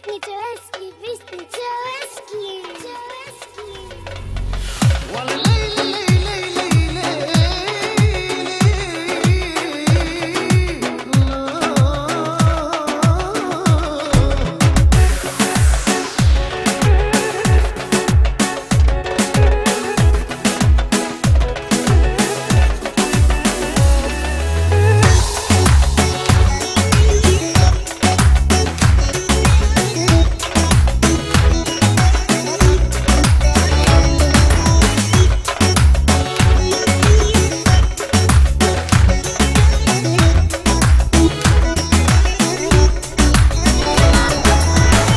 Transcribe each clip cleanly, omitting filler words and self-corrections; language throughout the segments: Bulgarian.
Песни Челевски, песни Челевски.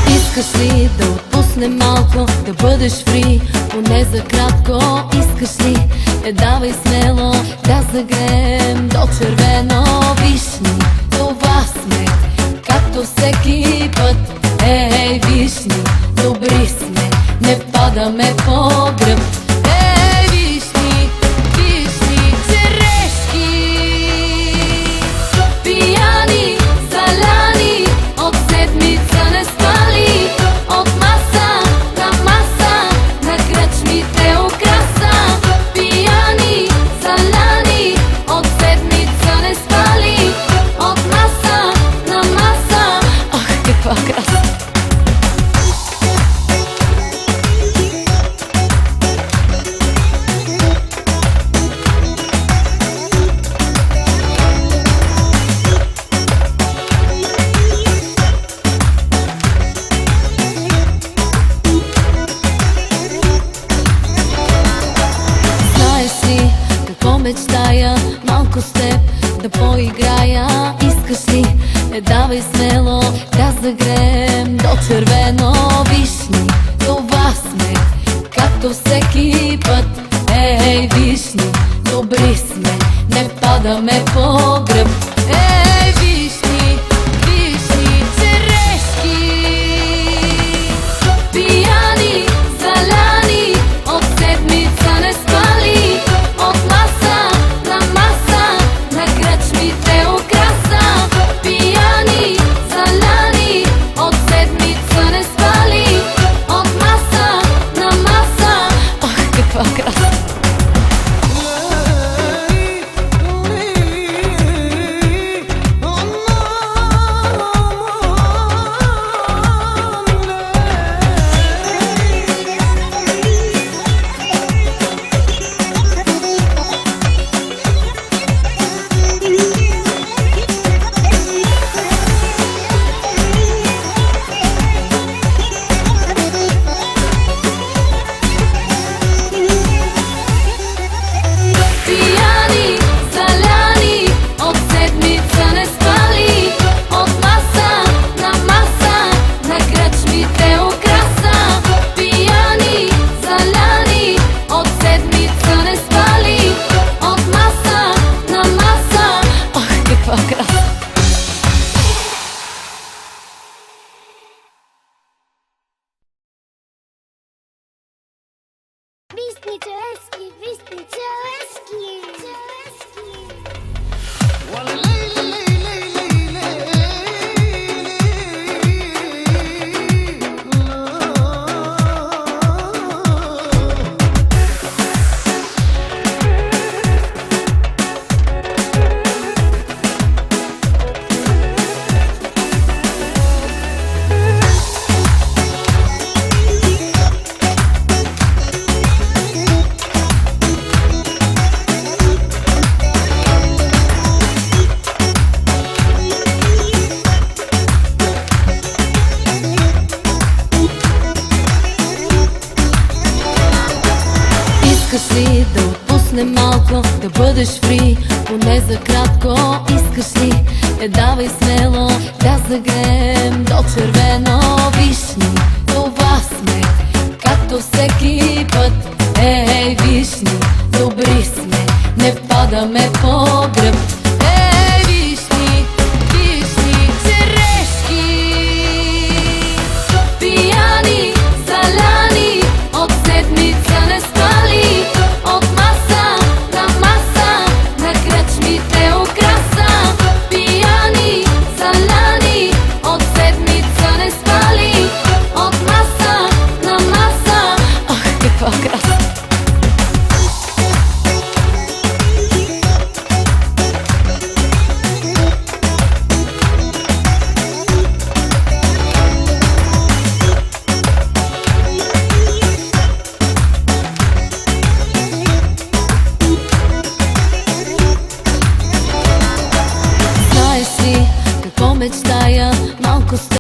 Искаш ли да отпуснем малко, да бъдеш фри, поне за кратко? Искаш ли? Давай смело да загреем до червено. Вишни, това сме, както всеки път. Ей, вишни, добри сме, не падаме по гръб. Ей, вишни, вишни, черешки, пияни, заляни, от седмица не спали, от маса на кръчмите украса. Пияни, заляни, от седмица не спали, от маса на маса. Ах, каква краса! Мечтая малко с теб да поиграя. Искаш ли? Давай смело да загреем до червено. Вишни, това сме, както всеки път. Ей, вишни, добри сме, не падаме по гръб. Ей, вишни, вишни, черешки, пияни, заляни, от седмица не спали, от маса на кръчмите украса. Пияни, заляни, от седмица не спали, от маса на маса. Ах, каква краса! Песни Челевски, песни Челевски. Искаш ли да отпуснем малко, да бъдеш фри, поне за кратко? Искаш ли? Давай смело да загреем до червено. Вишни, това сме, както всеки път. Ей, вишни, добри сме, не падаме по